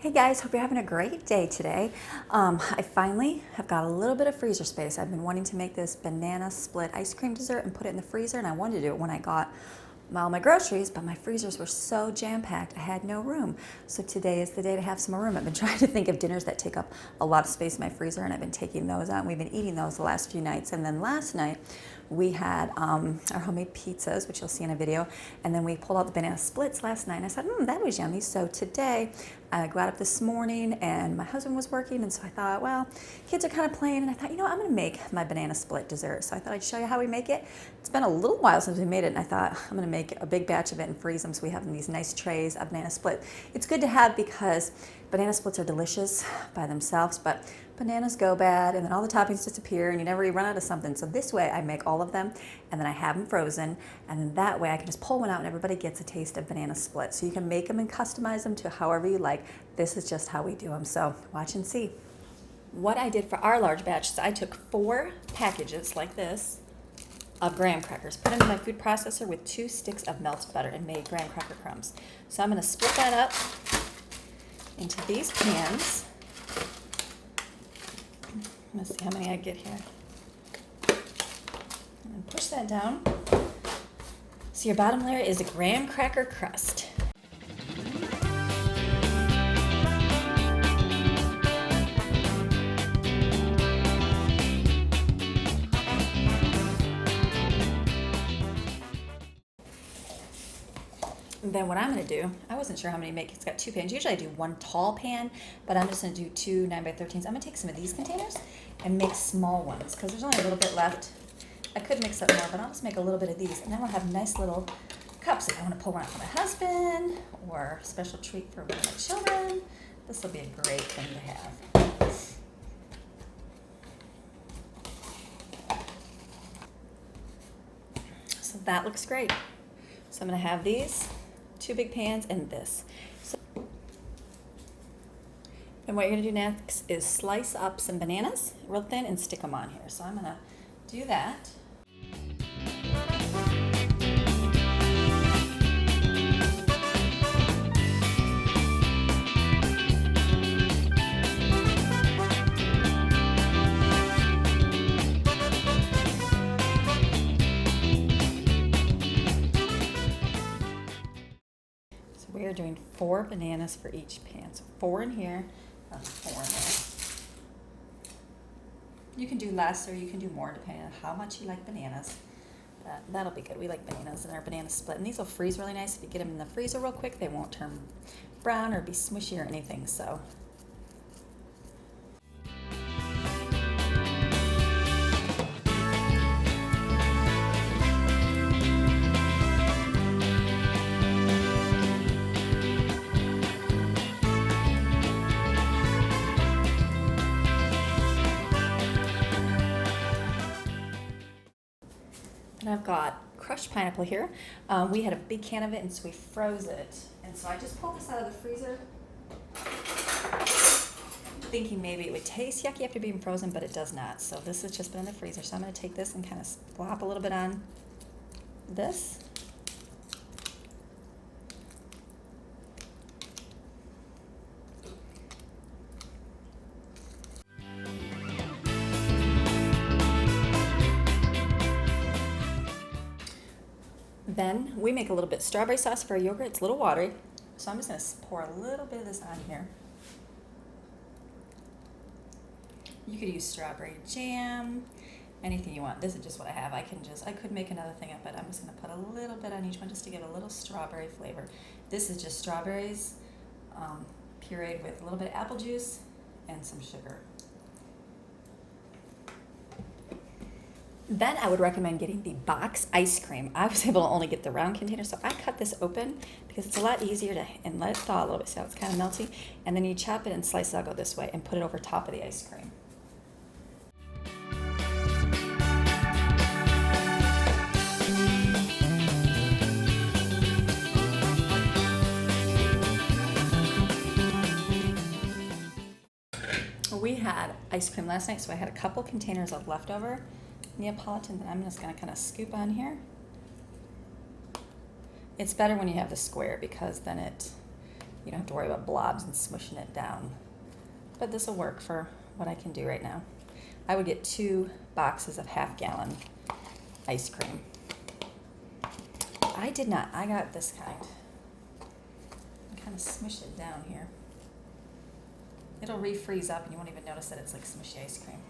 Hey guys, hope you're having a great day today. I finally have got a little bit of freezer space. I've been wanting to make this banana split ice cream dessert and put it in the freezer, and I wanted to do it when I got all my groceries, but my freezers were so jam-packed I had no room. So today is the day to have some more room. I've been trying to think of dinners that take up a lot of space in my freezer, and I've been taking those out, and we've been eating those the last few nights. And then last night we had our homemade pizzas, which you'll see in a video, and then we pulled out the banana splits last night, and I said, that was yummy. So today I got up this morning and my husband was working, and so I thought, well, kids are kind of playing, and I thought, I'm gonna make my banana split dessert. So I thought I'd show you how we make it. It's been a little while since we made it, and I thought I'm gonna make a big batch of it and freeze them so we have in these nice trays of banana split. It's good to have because banana splits are delicious by themselves, but bananas go bad and then all the toppings disappear and you never run out of something. So this way I make all of them and then I have them frozen, and then that way I can just pull one out and everybody gets a taste of banana split. So you can make them and customize them to however you like. This is just how we do them. So watch and see. What I did for our large batch is I took 4 packages like this of graham crackers, put them in my food processor with 2 sticks of melted butter and made graham cracker crumbs. So I'm going to split that up into these pans. Let's see how many I get here. And push that down. So your bottom layer is a graham cracker crust. And then what I'm going to do, I wasn't sure how many to make. It's got 2 pans. Usually I do 1 tall pan, but I'm just going to do 2 9x13s. I'm going to take some of these containers and make small ones because there's only a little bit left. I could mix up more, but I'll just make a little bit of these. And then we'll have nice little cups. If I want to pull one out for my husband or a special treat for one of my children, this will be a great thing to have. So that looks great. So I'm going to have these 2 big pans and this. And what you're going to do next is slice up some bananas real thin and stick them on here. So I'm going to do that. We are doing 4 bananas for each pan. So 4 in here, 4 in there. You can do less or you can do more depending on how much you like bananas. That'll be good. We like bananas in our banana split. And these will freeze really nice. If you get them in the freezer real quick, they won't turn brown or be smushy or anything. So. And I've got crushed pineapple here. We had a big can of it, and so we froze it. And so I just pulled this out of the freezer, thinking maybe it would taste yucky after being frozen, but it does not. So this has just been in the freezer. So I'm going to take this and kind of slop a little bit on this. Then we make a little bit of strawberry sauce for our yogurt. It's a little watery, so I'm just going to pour a little bit of this on here. You could use strawberry jam, anything you want. This is just what I have. I could make another thing up, but I'm just going to put a little bit on each one just to give a little strawberry flavor. This is just strawberries pureed with a little bit of apple juice and some sugar. Then I would recommend getting the box ice cream. I was able to only get the round container, so I cut this open because it's a lot easier to, and let it thaw a little bit so it's kind of melty. And then you chop it and slice it. I'll go this way and put it over top of the ice cream. We had ice cream last night, so I had a couple containers of leftover Neapolitan that I'm just going to kind of scoop on here. It's better when you have the square because then it You don't have to worry about blobs and smushing it down. But this will work for what I can do right now. I would get 2 boxes of half-gallon ice cream. I did not. I got this kind. I kind of smush it down here. It'll refreeze up and you won't even notice that it's like smushy ice cream.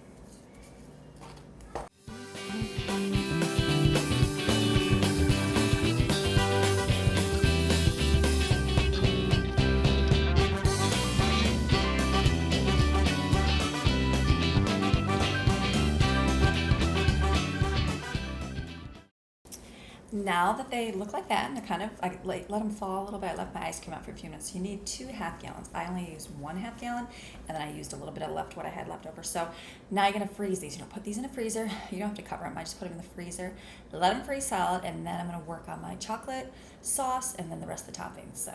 Now that they look like that, and they're kind of, I let them fall a little bit. I left my ice cream out for a few minutes. You need 2 half-gallons. I only used 1 half-gallon, and then I used a little bit of what I had left over. So now you're gonna freeze these. You know, put these in a freezer. You don't have to cover them. I just put them in the freezer, let them freeze solid, and then I'm gonna work on my chocolate sauce and then the rest of the toppings.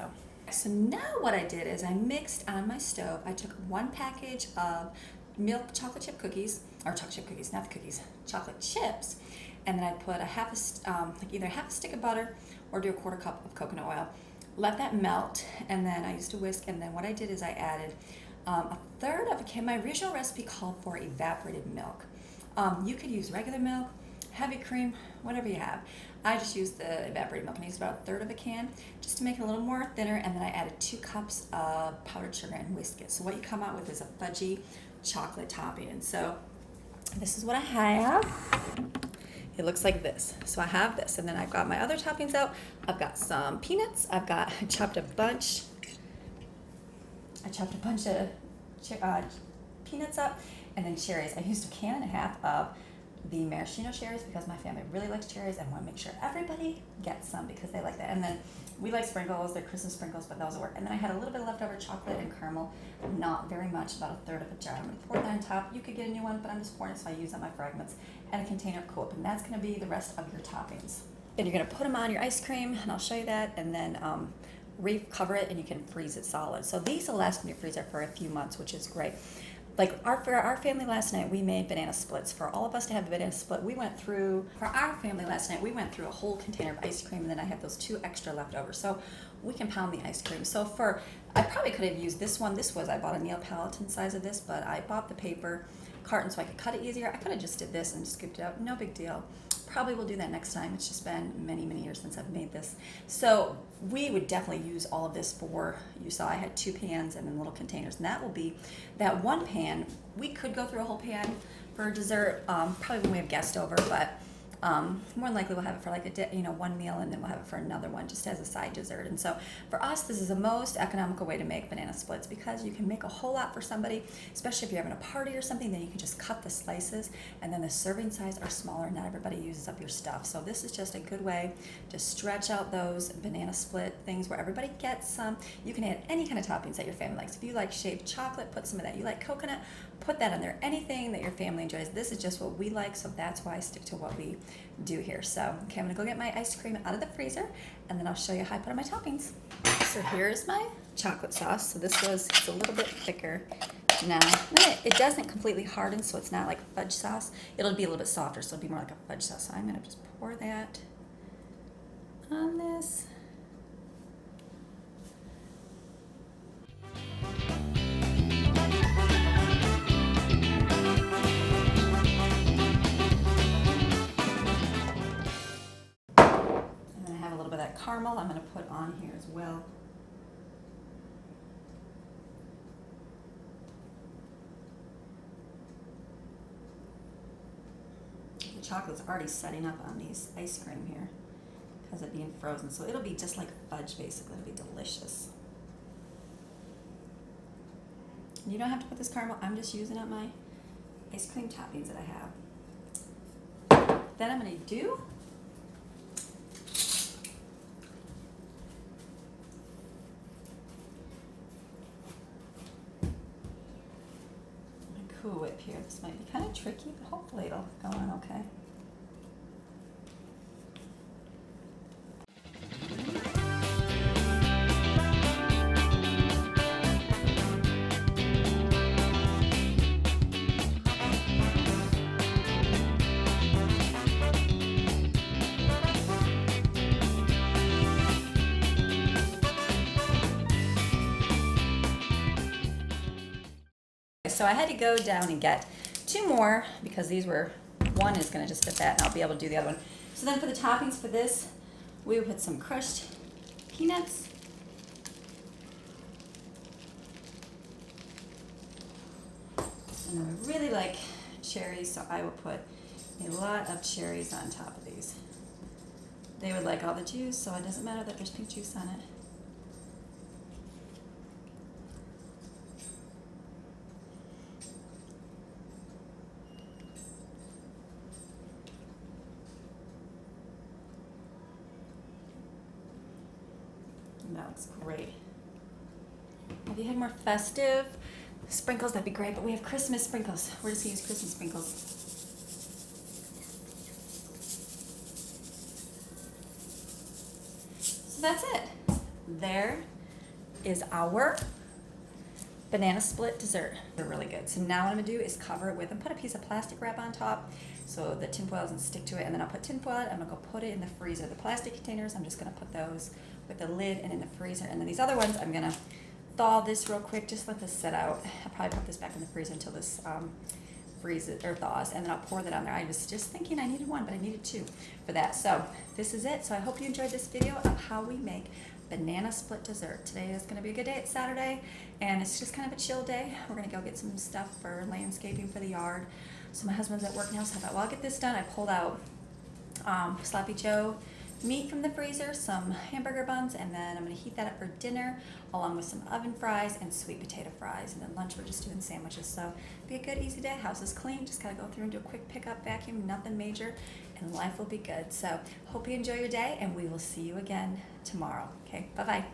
So now what I did is I mixed on my stove. I took 1 package of milk chocolate chip cookies, or chocolate chip cookies, not the cookies, chocolate chips. And then I put either half a stick of butter or do a 1/4 cup of coconut oil. Let that melt, and then I used a whisk, and then what I did is I added 1/3 of a can. My original recipe called for evaporated milk. You could use regular milk, heavy cream, whatever you have. I just used the evaporated milk, and I used about 1/3 of a can just to make it a little more thinner, and then I added 2 cups of powdered sugar and whisked it. So what you come out with is a fudgy chocolate topping. And so this is what I have. It looks like this. So I have this, and then I've got my other toppings out. I've got some peanuts. I chopped a bunch of peanuts up, and then cherries. I used 1.5 cans of the maraschino cherries because my family really likes cherries, and I want to make sure everybody gets some because they like that. And then we like sprinkles. They're Christmas sprinkles, but those will work. And then I had a little bit of leftover chocolate and caramel, not very much, about 1/3 of a jar. I'm going to pour that on top. You could get a new one, but I'm just pouring it so I use up my fragments, and a container of Cool Whip, and that's going to be the rest of your toppings. And you're going to put them on your ice cream, and I'll show you that, and then recover it, and you can freeze it solid. So these will last in your freezer for a few months, which is great. Like for our family last night, we made banana splits. For all of us to have a banana split, for our family last night, we went through a whole container of ice cream, and then I have those 2 extra left over. So we can pound the ice cream. So I probably could have used this one. I bought a Neapolitan size of this, but I bought the paper carton so I could cut it easier. I could have just did this and scooped it out. No big deal. Probably will do that next time. It's just been many, many years since I've made this. So we would definitely use all of this you saw I had 2 pans and then little containers. And that will be that 1 pan. We could go through a whole pan for dessert, probably when we have guests over, but more than likely we'll have it for like one meal, and then we'll have it for another one just as a side dessert. And so for us, this is the most economical way to make banana splits because you can make a whole lot for somebody, especially if you're having a party or something. Then you can just cut the slices, and then the serving size are smaller. Not everybody uses up your stuff. So this is just a good way to stretch out those banana split things where everybody gets some. You can add any kind of toppings that your family likes. If you like shaved chocolate, put some of that. You like coconut, put that on there. Anything that your family enjoys. This is just what we like, so that's why I stick to what we do here. So, okay, I'm gonna go get my ice cream out of the freezer, and then I'll show you how I put on my toppings. So here's my chocolate sauce. So it's a little bit thicker now. It doesn't completely harden, so it's not like fudge sauce. It'll be a little bit softer, so it'll be more like a fudge sauce. So I'm gonna just pour that on this. Caramel I'm going to put on here as well. The chocolate's already setting up on these ice cream here because of being frozen, so it'll be just like fudge basically. It'll be delicious. You don't have to put this caramel. I'm just using up my ice cream toppings that I have. Then I'm going to do Cool Whip here. This might be kind of tricky, but hopefully it'll go on okay. so I had to go down and get 2 more because these were, one is gonna just fit that and I'll be able to do the other one. So then for the toppings for this, we will put some crushed peanuts. And I really like cherries, so I will put a lot of cherries on top of these. They would like all the juice, so it doesn't matter that there's pink juice on it. And that looks great. If you had more festive sprinkles, that'd be great, but we have Christmas sprinkles. We're just gonna use Christmas sprinkles. So that's it. There is our banana split dessert. They're really good. So now what I'm gonna do is cover it with and put a piece of plastic wrap on top so the tinfoil doesn't stick to it, and then I'll put tinfoil. I'm gonna go put it in the freezer. The plastic containers, I'm just gonna put those with the lid and in the freezer, and then these other ones, I'm gonna thaw this real quick. Just let this sit out. I'll probably put this back in the freezer until this freezes or thaws, and then I'll pour that on there. I was just thinking I needed 1, but I needed 2 for that. So this is it. So I hope you enjoyed this video of how we make banana split dessert. Today is going to be a good day. It's Saturday, and it's just kind of a chill day. We're going to go get some stuff for landscaping for the yard. So my husband's at work now, so I thought, well, I'll get this done. I pulled out Sloppy Joe meat from the freezer, some hamburger buns, and then I'm going to heat that up for dinner along with some oven fries and sweet potato fries. And then lunch, we're just doing sandwiches. So be a good, easy day. House is clean. Just got to go through and do a quick pickup, vacuum, nothing major, and life will be good. So hope you enjoy your day, and we will see you again tomorrow. Okay, bye-bye.